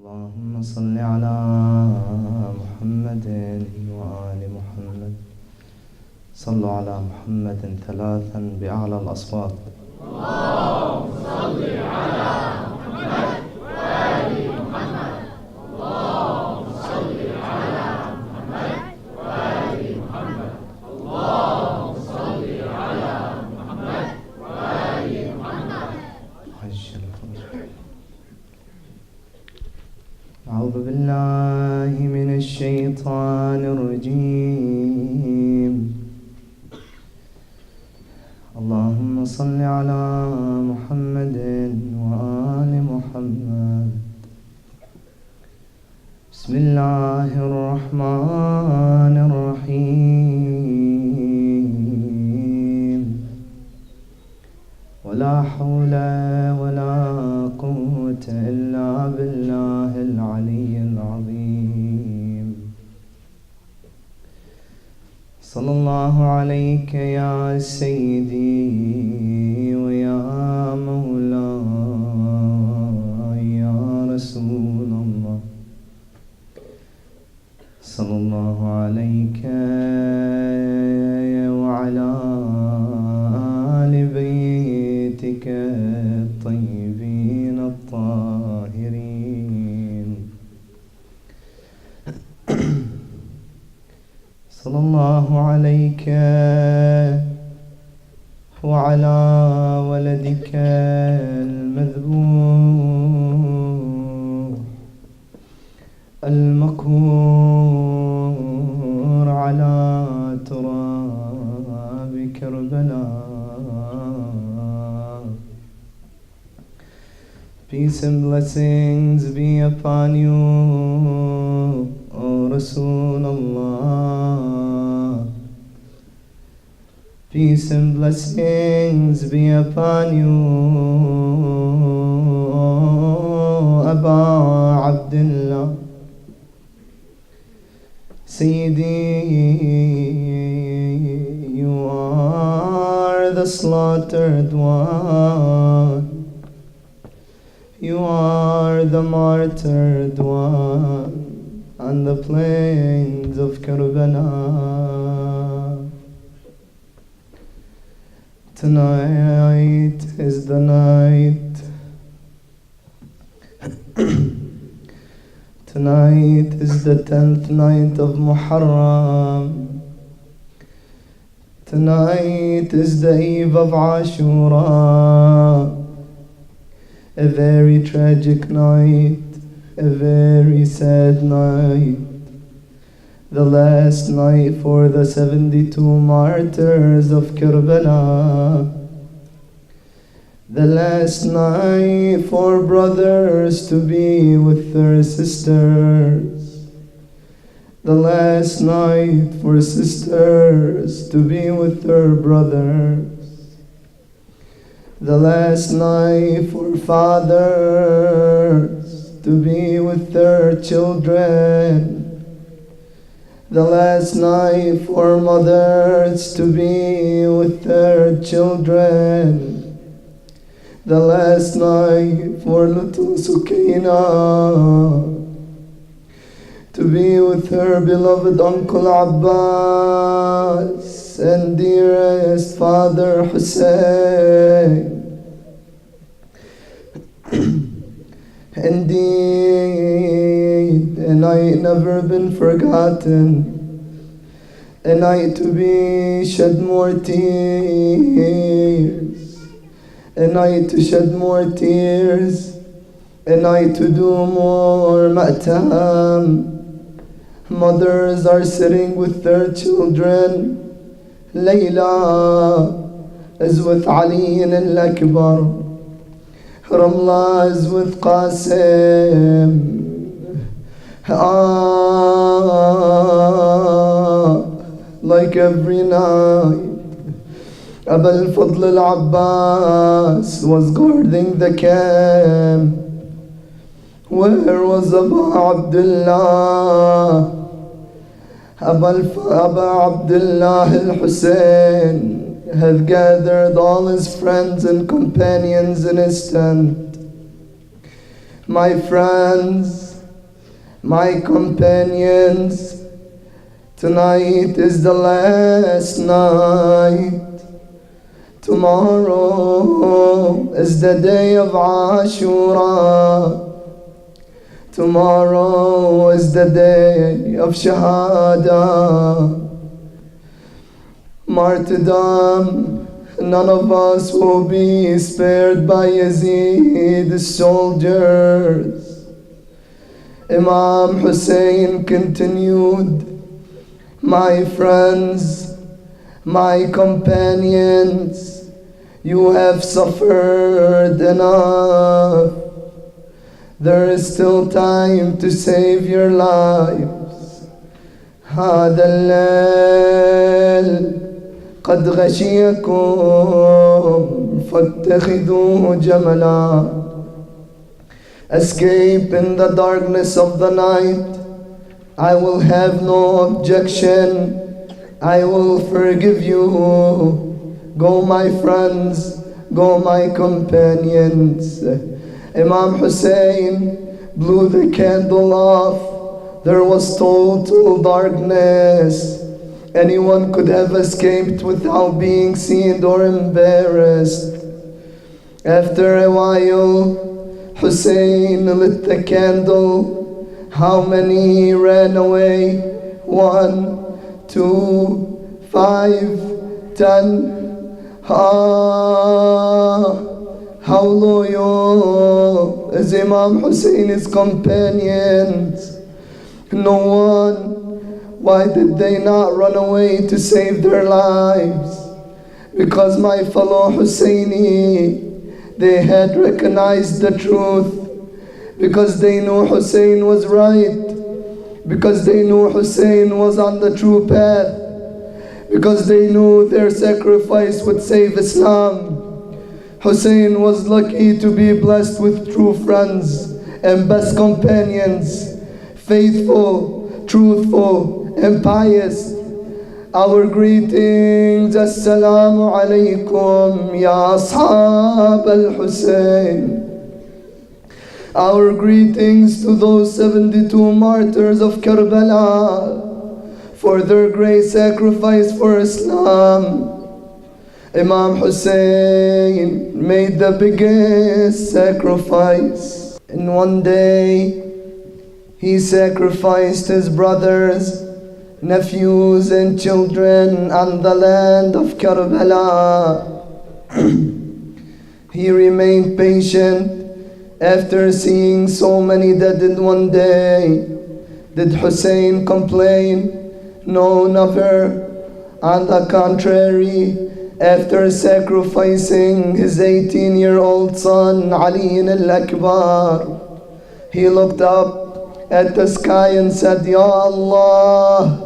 اللهم صل على محمد وآل محمد. صلوا على محمد ثلاثا بأعلى الأصوات. اللهم صل على محمد وآل محمد. اللهم صل على محمد وآل محمد. اللهم صل على محمد وآل محمد. أعوذ بالله من الشيطان الرجيم. اللهم صل على محمد وآل محمد. بسم الله الرحمن الرحيم. ولا حول ولا قوة إلا بالله العلي العظيم. صلى الله عليك يا سيدي ويا مولاي يا رسول الله. صلى الله عليك وعلى آل بيتك الطيبين الطاهرين. صلى الله عليك وعلى ولدك المذبوح المقهور على تراب كربلاء. Peace and blessings be upon you, O Rasulullah. Peace and blessings be upon you, O Aba Abdullah. Sayyidi, you are the slaughtered one. You are the martyred one on the plains of Karbala. Tonight is the night. Tonight is the 10th night of Muharram. Tonight is the eve of Ashura. A very tragic night, a very sad night. The last night for the 72 martyrs of Karbala. The last night for brothers to be with their sisters. The last night for sisters to be with their brothers. The last night for fathers to be with their children. The last night for mothers to be with their children. The last night for little Sukaina to be with her beloved Uncle Abbas and dearest Father Hussein. Indeed, a night never been forgotten, a night to be shed more tears, a night to shed more tears, a night to do more ma'tam. Mothers are sitting with their children. Layla is with Ali al-Akbar. Ramla is with Qasim. Like every night, Abul Fadl al-Abbas was guarding the camp. Where was Aba Abdullah? Aba Abdullah al-Hussein had gathered all his friends and companions in his tent. My friends, My companions, tonight is the last night. Tomorrow is the day of Ashura. Tomorrow is the day of Shahada. Martyrdom, none of us will be spared by Yazid's soldiers. Imam Hussein continued, my friends, my companions, you have suffered enough. There is still time to save your lives. هذا الليل قد غشيكم فاتخذوه جملا. Escape in the darkness of the night. I will have no objection. I will forgive you. Go my friends, go my companions. Imam Hussein blew the candle off. There was total darkness. Anyone could have escaped without being seen or embarrassed. After a while, Hussein lit the candle. How many ran away? 1, 2, 5, 10. How loyal is Imam Hussein's companions? No one. Why did they not run away to save their lives? Because my fellow Husseini, they had recognized the truth, because they knew Hussein was right, because they knew Hussein was on the true path, because they knew their sacrifice would save Islam. Hussein was lucky to be blessed with true friends and best companions, faithful, truthful, and pious. Our greetings, Assalamu alaikum, Ya Ashab al-Hussein. Our greetings to those 72 martyrs of Karbala for their great sacrifice for Islam. Imam Hussein made the biggest sacrifice. In one day, he sacrificed his brothers, nephews and children on the land of Karbala. He remained patient. After seeing so many dead in one day, did Hussein complain? No, never. On the contrary, after sacrificing his 18-year-old son, Ali al-Akbar, he looked up at the sky and said, Ya Allah,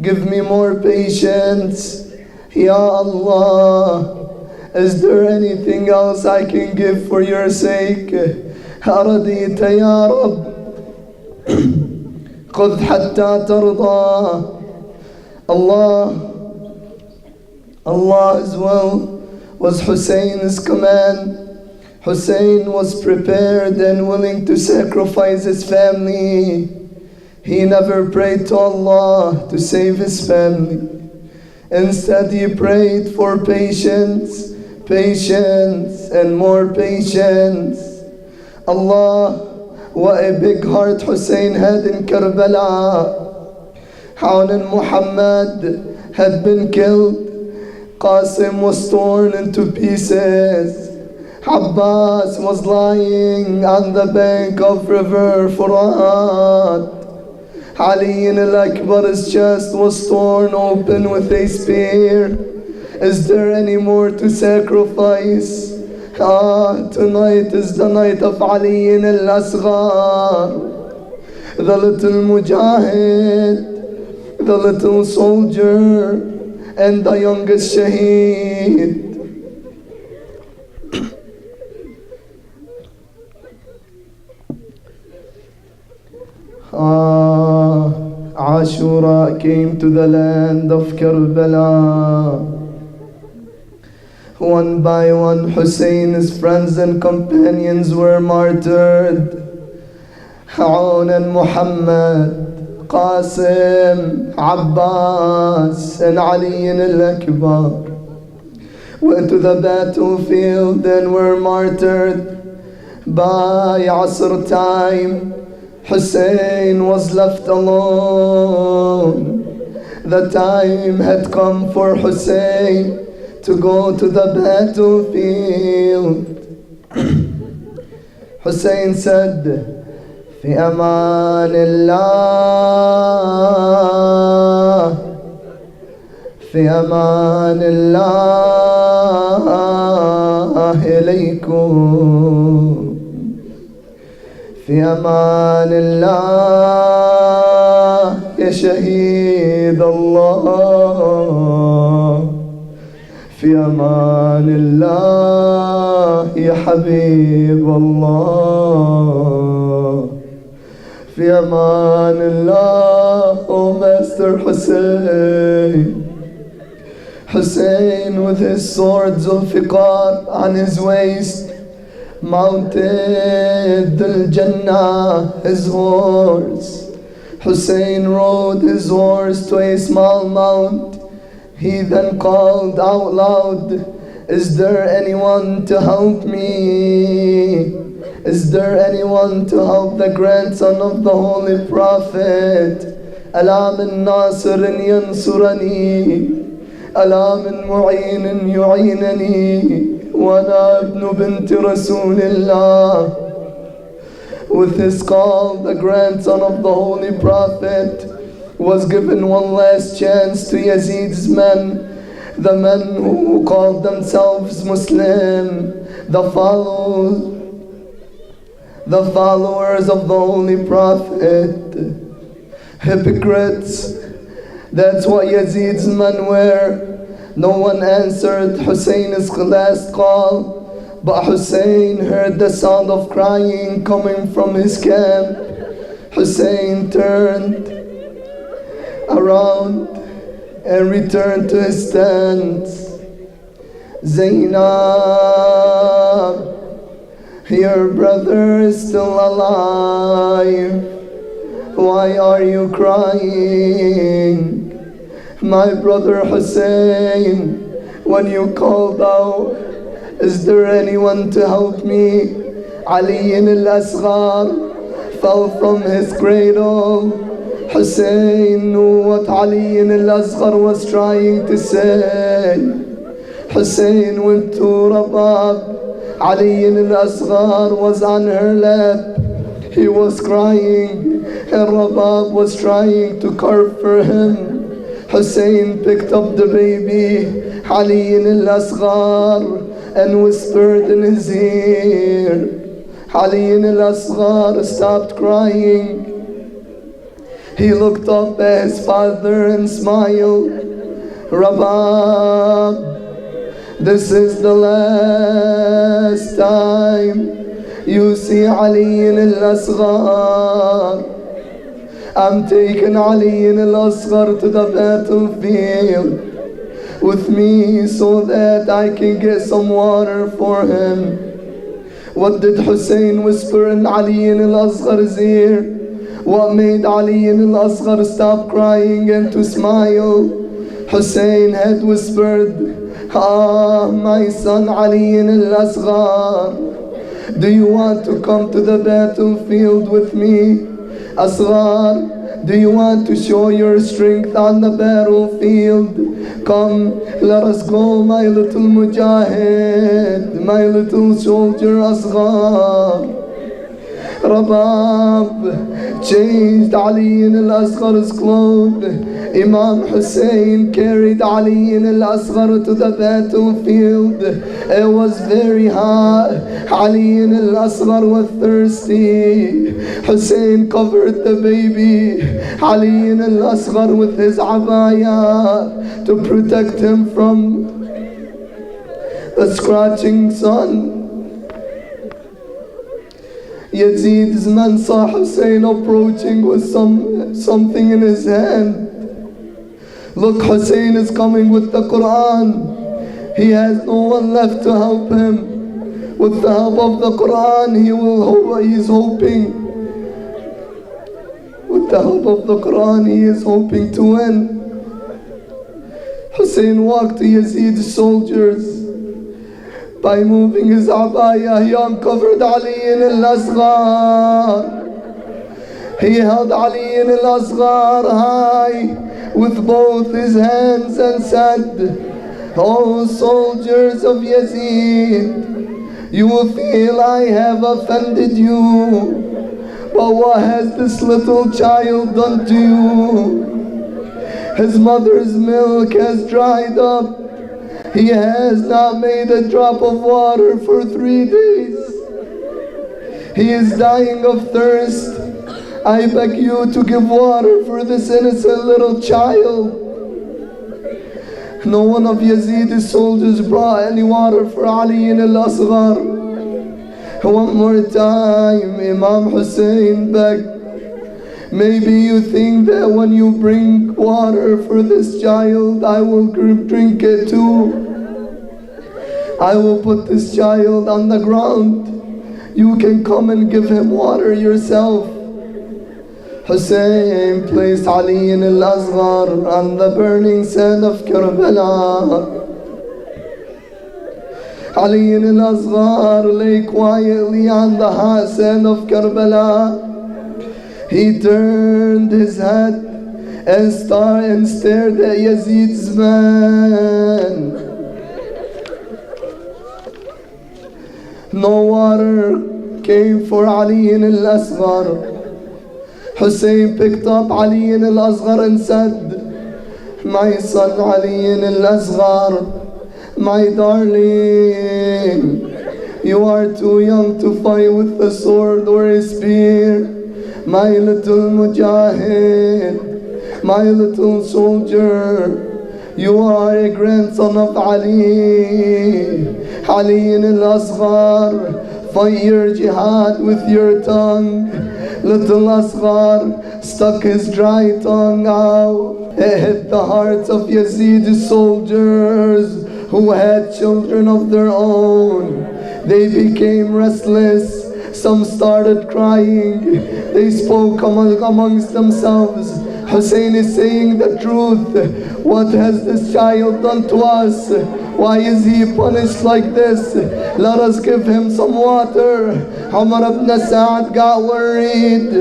give me more patience. Ya Allah, is there anything else I can give for your sake? أرضيت يا رب خذ حتى ترضى. Allah's will was Hussein's command. Hussein was prepared and willing to sacrifice his family. He never prayed to Allah to save his family. Instead, he prayed for patience, patience, and more patience. Allah, what a big heart Hussein had in Karbala. Hawn and Muhammad had been killed. Qasim was torn into pieces. Abbas was lying on the bank of river Furat. Ali al-Akbar's chest was torn open with a spear. Is there any more to sacrifice? Tonight is the night of Ali al-Asghar, the little mujahid, the little soldier, and the youngest shaheed. Ashura came to the land of Karbala. One by one, Hussein's friends and companions were martyred. عون محمد Qasim, Abbas and Ali al-Akbar went to the battlefield and were martyred. By Asr time, Hussein was left alone. The time had come for Hussein to go to the battlefield. Hussein said, في أمان الله في أمان الله إليكم في أمان الله يا شهيد الله في أمان الله يا حبيب الله في أمان الله, oh Master Hussein. Hussein with his sword Zulfiqar on his waist mounted al-Jannah, his horse. Hussein rode his horse to a small mount. He then called out loud, is there anyone to help me? Is there anyone to help the grandson of the Holy Prophet? ألا من ناصر ينصرني ألا من معين يعينني وأنا ابن بنت رسول الله. With his call, the grandson of the Holy Prophet was given one last chance to Yazid's men, the men who called themselves Muslim, the followers of the Holy Prophet. Hypocrites, that's what Yazid's men were. No one answered Hussein's last call, but Hussein heard the sound of crying coming from his camp. Hussein turned around and returned to his stance. Zainab, your brother is still alive. Why are you crying? My brother Hussein, when you called out, is there anyone to help me? Ali al-Asghar fell from his cradle. Hussein knew what Ali al-Asghar was trying to say. Hussein went to Rabab. Ali al-Asghar was on her lap. He was crying and Rabab was trying to carve for him. Hussein picked up the baby, Ali al-Asghar, and whispered in his ear. Ali al-Asghar stopped crying. He looked up at his father and smiled. Rabab, this is the last time you see Ali al-Asghar. I'm taking Ali al-Asghar to the battlefield with me so that I can get some water for him. What did Hussein whisper in Ali al-Asghar's ear? What made Ali al-Asghar stop crying and to smile? Hussein had whispered, ah, my son Ali al-Asghar, do you want to come to the battlefield with me? Asghar, do you want to show your strength on the battlefield? Come, let us go, my little mujahid, my little soldier Asghar. Rabab changed Ali al-Asghar's clothes. Imam Hussein carried Ali al-Asghar to the battlefield. It was very hot. Ali al-Asghar was thirsty. Hussein covered the baby, Ali al-Asghar, with his abaya to protect him from the scorching sun. Yazid's man saw Hussein approaching with something in his hand. Look, Hussein is coming with the Quran. He has no one left to help him. With the help of the Quran, he's hoping With the help of the Quran, he is hoping to win. Hussein walked to Yazid's soldiers. By moving his abaya, he uncovered Ali al-Asghar. He held Ali al-Asghar high with both his hands and said, "O soldiers of Yazid, you will feel I have offended you, but what has this little child done to you? His mother's milk has dried up. He has not made a drop of water for 3 days. He is dying of thirst. I beg you to give water for this innocent little child." No one of Yazid's soldiers brought any water for Ali al-Asghar. One more time, Imam Hussein begged, "Maybe you think that when you bring water for this child, I will drink it too. I will put this child on the ground. You can come and give him water yourself." Hussein placed Ali al-Asghar on the burning sand of Karbala. Ali al-Asghar lay quietly on the hot sand of Karbala. He turned his head and stared at Yazid's man. No water came for Ali al-Asghar. Hussein picked up Ali al-Asghar and said, "My son Ali al-Asghar, my darling, you are too young to fight with a sword or a spear. My little mujahid, my little soldier, you are a grandson of Ali. Ali al-Asghar, fight your jihad with your tongue." Little Asghar stuck his dry tongue out. It hit the hearts of Yazid's soldiers who had children of their own. They became restless. Some started crying. They spoke amongst themselves. Hussein is saying the truth. What has this child done to us? Why is he punished like this? Let us give him some water. Umar ibn Sa'd got worried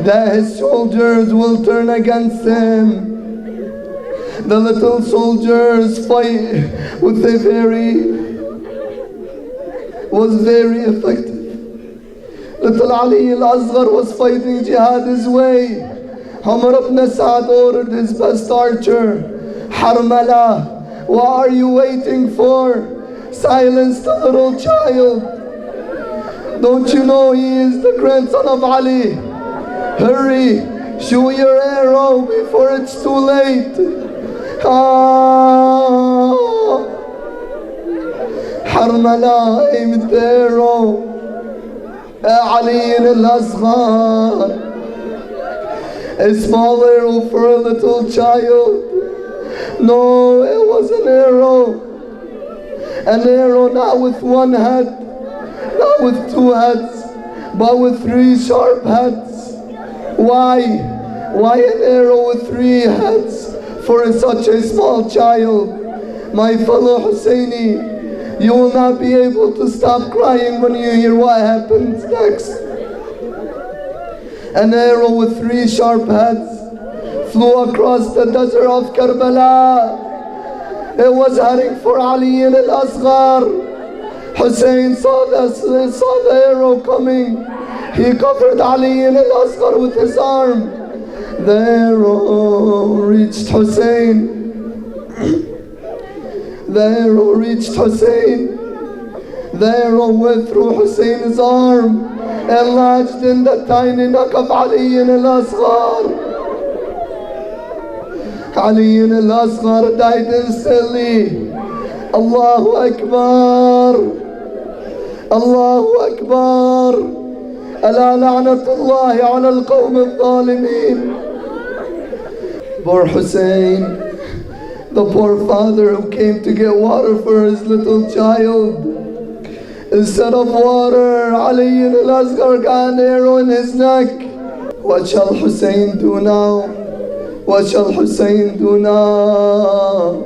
that his soldiers will turn against him. The little soldiers' fight was very effective. Little Ali al-Asghar was fighting jihad his way. Umar ibn Sa'd ordered his best archer, Harmala, what are you waiting for? Silence the little child. Don't you know he is the grandson of Ali? Hurry, shoot your arrow before it's too late. Harmala aimed the arrow at Ali al-Asghar. A small arrow for a little child. No, it was an arrow. An arrow not with one head, not with two heads, but with 3 sharp heads. Why? Why an arrow with 3 heads for such a small child? My fellow Husseini, you will not be able to stop crying when you hear what happens next. An arrow with 3 sharp heads flew across the desert of Karbala. It was heading for Ali al-Asghar. Hussein saw the arrow coming. He covered Ali al-Asghar with his arm. The arrow reached Hussein. The arrow reached Hussein. The arrow went through Hussein's arm and lodged in the tiny neck of Ali al-Asghar. Ali al-Asghar died instantly. Allahu Akbar. Allahu Akbar. Ala la'natullahi ala al-qawm al-zalimin. Poor Hussein, the poor father who came to get water for his little child. Instead of water, Ali al-Asghar got an arrow in his neck. What shall Hussein do now? What shall Hussein do now?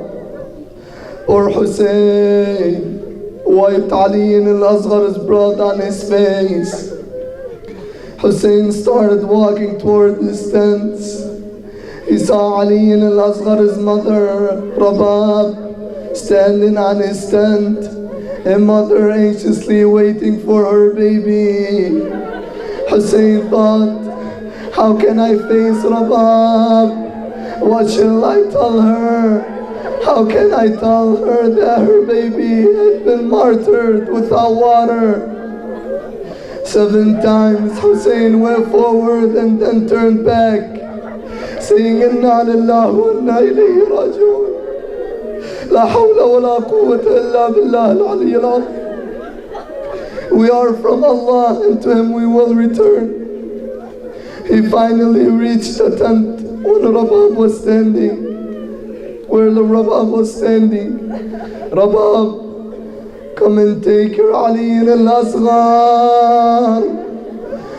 Or Hussein wiped Ali al-Asghar's blood on his face. Hussein started walking toward his tents. He saw Ali al-Asghar's mother, Rabab, standing on his tent, a mother anxiously waiting for her baby. Hussein thought, how can I face Rabab? What shall I tell her? How can I tell her that her baby had been martyred without water? 7 times Hussein went forward and then turned back, saying, Inna lillahi wa inna ilayhi raji'un. La hawla wa la quwwata illa billah al-ali al-azim. We are from Allah and to Him we will return. He finally reached the tent when Rabab was standing. Where the Rabab was standing. Rabab, come and take your Ali al-Asghar.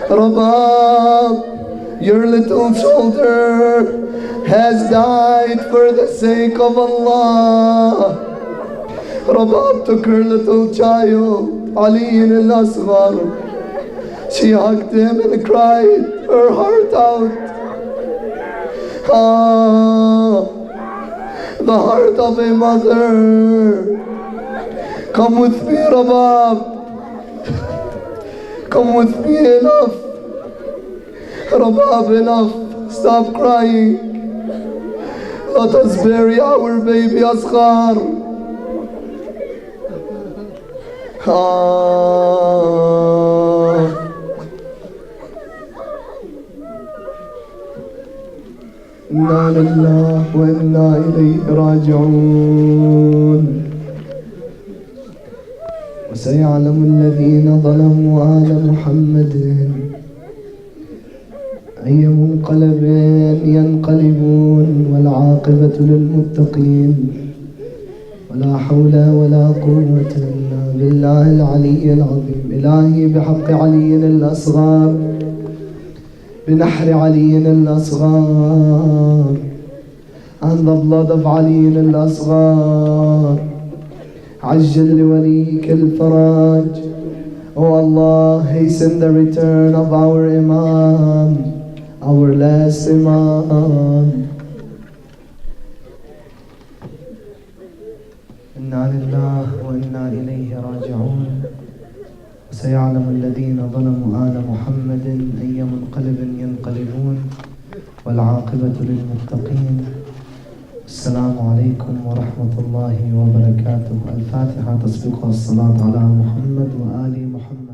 Rabab, your little shoulder has died for the sake of Allah. Rabab took her little child, Ali al-Asghar. She hugged him and cried her heart out. Ah, the heart of a mother. Come with me, Rabab. Come with me, enough. Rabab, enough. Stop crying. Let us bury our baby Asghar. إنا لله وإنا إليه راجعون وسيعلم الذين ظلموا آل محمد أي منقلب ينقلبون والعاقبة للمتقين ولا حول ولا قوة إلا بالله العلي العظيم. إلهي بحق علي الأصغر بنحر علي الأصغر and the blood of Ali al-Asghar عجل لوليك الفرج. Oh Allah, hasten the return of our Imam, our last Imam. إنا لله وإنا إليه راجعون سيعلم الذين ظلموا آل محمد أي منقلب ينقلبون والعاقبة للمتقين. السلام عليكم ورحمة الله وبركاته. الفاتحة تسبقها الصلاة على محمد وآل محمد.